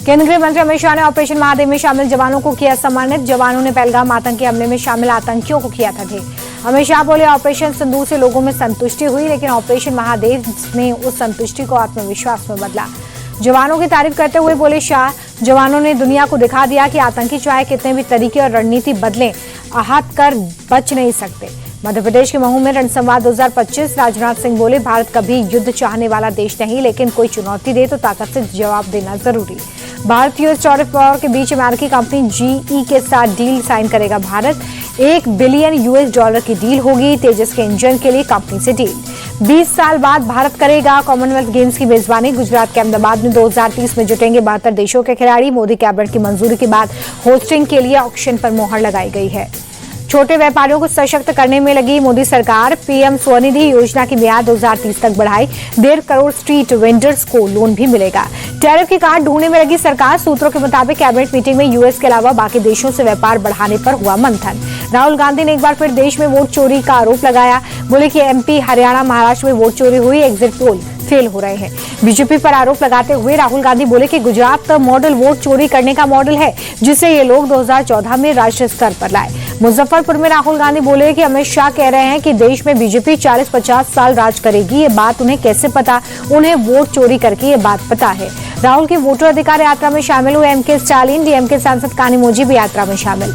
केंद्रीय गृह मंत्री अमित शाह ने ऑपरेशन महादेव में शामिल जवानों को किया सम्मानित। जवानों ने पहलगाम आतंकी हमले में शामिल आतंकियों को किया था ढेर। अमित शाह बोले, ऑपरेशन सिंदूर से लोगों में संतुष्टि हुई, लेकिन ऑपरेशन महादेव ने उस संतुष्टि को आत्मविश्वास में बदला। जवानों की तारीफ करते हुए बोले शाह, जवानों ने दुनिया को दिखा दिया कि आतंकी चाहे कितने भी तरीके और रणनीति बदलें, आहत कर बच नहीं सकते। मध्य प्रदेश के महू में रणसंवाद 2025 राजनाथ सिंह बोले, भारत कभी युद्ध चाहने वाला देश नहीं, लेकिन कोई चुनौती दे तो ताकत से जवाब देना जरूरी। भारत यूएस टैरिफ वॉर के बीच अमेरिकी कंपनी जीई के साथ डील साइन करेगा भारत। $1 बिलियन की डील होगी। तेजस के इंजन के लिए कंपनी से डील। 20 साल बाद भारत करेगा कॉमनवेल्थ गेम्स की मेजबानी। गुजरात के अहमदाबाद में 2030 में जुटेंगे 72 देशों के खिलाड़ी। मोदी कैबिनेट की मंजूरी के बाद होस्टिंग के लिए ऑक्शन पर मोहर लगाई गई है। छोटे व्यापारियों को सशक्त करने में लगी मोदी सरकार। पीएम स्वनिधि योजना की मियाद 2030 तक बढ़ाई। 1.5 करोड़ स्ट्रीट वेंडर्स को लोन भी मिलेगा। टैरिफ की काट ढूंढने में लगी सरकार। सूत्रों के मुताबिक कैबिनेट मीटिंग में यूएस के अलावा बाकी देशों से व्यापार बढ़ाने पर हुआ मंथन। राहुल गांधी ने एक बार फिर देश में वोट चोरी का आरोप लगाया। बोले कि एमपी, हरियाणा, महाराष्ट्र में वोट चोरी हुई, एग्जिट पोल फेल हो रहे हैं। बीजेपी पर आरोप लगाते हुए राहुल गांधी बोले कि गुजरात मॉडल वोट चोरी करने का मॉडल है, जिसे ये लोग 2014 में राष्ट्रीय स्तर पर लाए। मुजफ्फरपुर में राहुल गांधी बोले कि अमित शाह कह रहे हैं कि देश में बीजेपी 40-50 साल राज करेगी। ये बात उन्हें कैसे पता? उन्हें वोट चोरी करके ये बात पता है। राहुल की वोटर अधिकार यात्रा में शामिल हुए एमके स्टालिन, डीएमके सांसद कानिमोझी भी यात्रा में शामिल।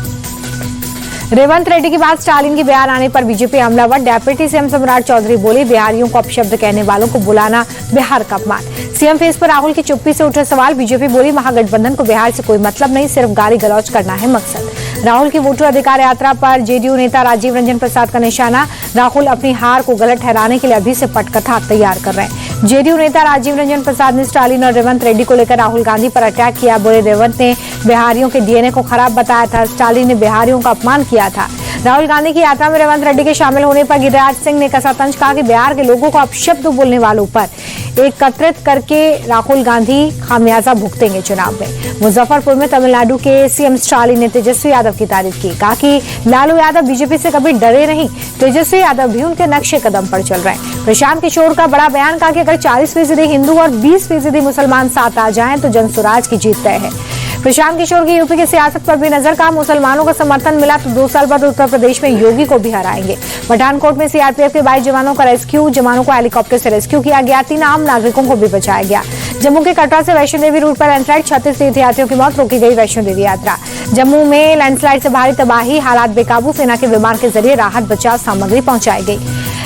रेवंत रेड्डी के बाद स्टालिन की बयान आने पर बीजेपी हमलावर। डेप्यूटी सीएम सम्राट चौधरी बोले, बिहारियों को अपशब्द कहने वालों को बुलाना बिहार का अपमान। सीएम फेस पर राहुल की चुप्पी से उठे सवाल। बीजेपी बोली, महागठबंधन को बिहार से कोई मतलब नहीं, सिर्फ गाली गलौज करना है मकसद। राहुल की वोटर अधिकार यात्रा पर जेडीयू नेता राजीव रंजन प्रसाद का निशाना। राहुल अपनी हार को गलत ठहराने के लिए अभी से पटकथा तैयार कर रहे हैं। जेडीयू नेता राजीव रंजन प्रसाद ने स्टालिन और रेवंत रेड्डी को लेकर राहुल गांधी पर अटैक किया। बोले, रेवंत ने बिहारियों के डीएनए को खराब बताया था, स्टालिन ने बिहारियों का अपमान किया था। राहुल गांधी की यात्रा में रेवंत रेड्डी के शामिल होने पर गिरिराज सिंह ने कसा तंज। कहा कि बिहार के लोगों को अपशब्द बोलने वालों पर एकत्रित करके राहुल गांधी खामियाजा भुगतेंगे चुनाव में। मुजफ्फरपुर में तमिलनाडु के सीएम स्टालिन ने तेजस्वी यादव की तारीफ की। कहा कि लालू यादव बीजेपी से कभी डरे नहीं, तेजस्वी यादव भी उनके नक्शे कदम पर चल रहे हैं। प्रशांत किशोर का बड़ा बयान। कहा कि अगर 40% हिंदू और 20% मुसलमान साथ आ जाएं तो जनसुराज की जीत तय है। प्रशांत किशोर की यूपी की सियासत पर भी नजर। का मुसलमानों का समर्थन मिला तो 2 साल बाद उत्तर प्रदेश में योगी को भी हराएंगे। पठानकोट में सीआरपीएफ के 22 जवानों का रेस्क्यू। जवानों को हेलीकॉप्टर से रेस्क्यू किया गया। 3 आम नागरिकों को भी बचाया गया। जम्मू के कटरा से वैष्णो देवी रूट पर लैंडस्लाइड। 36 तीर्थयात्रियों की मौत, रोकी गई वैष्णो देवी यात्रा। जम्मू में लैंडस्लाइड से भारी तबाही, हालात बेकाबू। सेना के विमान के जरिए राहत बचाव सामग्री पहुंचाई गई।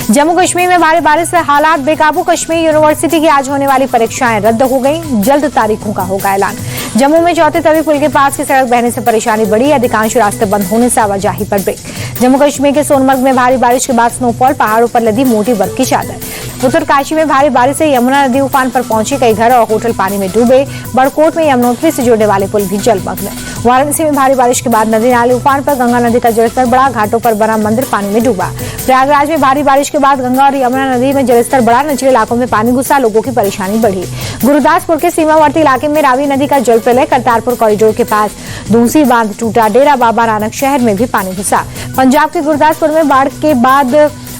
जम्मू कश्मीर में भारी बारिश से हालात बेकाबू। कश्मीर यूनिवर्सिटी की आज होने वाली परीक्षाएं रद्द हो गई। जल्द तारीखों का होगा ऐलान। जम्मू में चौथे तवी पुल के पास की सड़क बहने से परेशानी बढ़ी। अधिकांश रास्ते बंद होने से आवाजाही पर ब्रेक। जम्मू कश्मीर के सोनमर्ग में भारी बारिश के बाद स्नोफॉल, पहाड़ों पर लदी मोटी बर्फ की चादर। उत्तरकाशी में भारी बारिश से यमुना नदी उफान पर पहुंची। कई घर और होटल पानी में डूबे। बड़कोट में यमुनोत्री से जुड़ने वाले पुल भी जलमग्न। वाराणसी में भारी बारिश के बाद नदी नाले उफान पर। गंगा नदी का जलस्तर बढ़ा। घाटों पर बना मंदिर पानी में डूबा। प्रयागराज में भारी बारिश के बाद गंगा और यमुना नदी में जलस्तर बढ़ा। निचले इलाकों में पानी घुसा, लोगों की परेशानी बढ़ी। गुरुदासपुर के सीमावर्ती इलाके में रावी नदी का जल प्रलय। करतारपुर कॉरिडोर के पास दूसी बांध टूटा। डेरा बाबा नानक शहर में भी पानी घुसा। पंजाब के गुरदासपुर में बाढ़ के बाद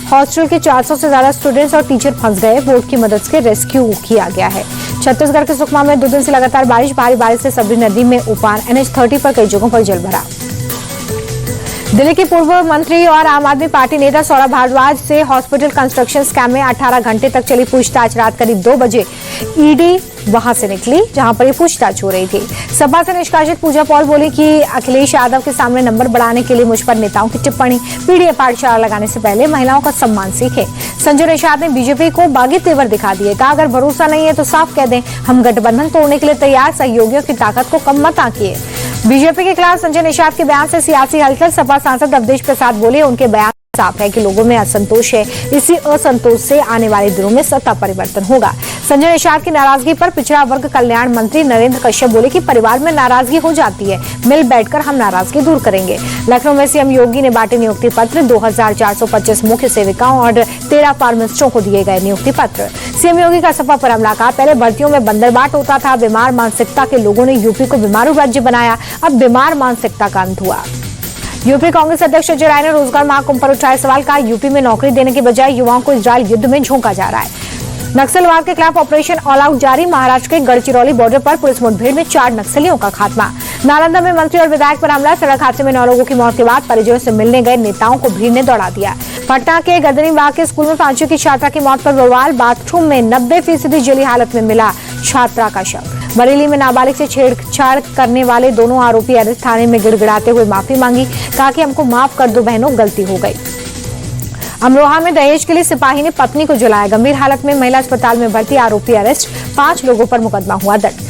हॉस्टल के 400 से ज्यादा स्टूडेंट्स और टीचर फंस गए। बोट की मदद से रेस्क्यू किया गया है। छत्तीसगढ़ के सुकमा में 2 दिन से लगातार बारिश। भारी बारिश से सबरी नदी में उफान। NH30 पर कई जगहों पर जल भरा। दिल्ली के पूर्व मंत्री और आम आदमी पार्टी नेता सौरभ भारद्वाज से हॉस्पिटल कंस्ट्रक्शन स्कैम में 18 घंटे तक चली पूछताछ। रात करीब 2 बजे ईडी वहां से निकली जहां पर ये पूछताछ हो रही थी। सपा से निष्कासित पूजा पॉल बोली कि अखिलेश यादव के सामने नंबर बढ़ाने के लिए मुझ पर नेताओं की टिप्पणी। पीडीए पाठशाला लगाने से पहले महिलाओं का सम्मान सीखे। संजय निषाद ने बीजेपी को बागी तेवर दिखा दिए। कहा, अगर भरोसा नहीं है तो साफ कह दें, हम गठबंधन तोड़ने के लिए तैयार। सहयोगियों की ताकत को कम मत आंकिए। बीजेपी के खिलाफ संजय निषाद के बयान से सियासी हलचल। सपा सांसद अवधेश प्रसाद बोले, उनके बयान साफ है कि लोगों में असंतोष है। इसी असंतोष से आने वाले दिनों में सत्ता परिवर्तन होगा। संजय निषाद की नाराजगी पर पिछड़ा वर्ग कल्याण मंत्री नरेंद्र कश्यप बोले कि परिवार में नाराजगी हो जाती है, मिल बैठकर हम नाराजगी दूर करेंगे। लखनऊ में सीएम योगी ने बांटे नियुक्ति पत्र। 2425 मुख्य सेविकाओं और 13 फार्मासिस्टों को दिए गए नियुक्ति पत्र। सीएम योगी का सपा पर हमला। कहा, पहले भर्तियों में बंदरबाट होता था। बीमार मानसिकता के लोगों ने यूपी को बीमारू राज्य बनाया। अब बीमार मानसिकता का अंत हुआ। यूपी कांग्रेस अध्यक्ष अजय राय ने रोजगार महाकुंभ पर उठाए सवाल। कहा, यूपी में नौकरी देने के बजाय युवाओं को इजरायल युद्ध में झोंका जा रहा है। नक्सलवाद के खिलाफ ऑपरेशन ऑल आउट जारी। महाराष्ट्र के गढ़चिरौली बॉर्डर पर पुलिस मुठभेड़ में 4 नक्सलियों का खात्मा। नालंदा में मंत्री और विधायक पर हमला। सड़क हादसे में 9 लोगों की मौत के बाद परिजनों से मिलने गए नेताओं को भीड़ ने दौड़ा दिया। पटना के गर्दनीबाग के स्कूल में 5वीं की छात्रा की मौत पर बवाल। बाथरूम में 90% जली हालत में मिला छात्रा का शव। बरेली में नाबालिग से छेड़छाड़ करने वाले दोनों आरोपी अरेस्ट। थाने में गिड़गिड़ाते हुए माफी मांगी। कहा कि हमको माफ कर दो बहनों, गलती हो गई। अमरोहा में दहेज के लिए सिपाही ने पत्नी को जलाया। गंभीर हालत में महिला अस्पताल में भर्ती, आरोपी अरेस्ट। 5 लोगों पर मुकदमा हुआ दर्ज।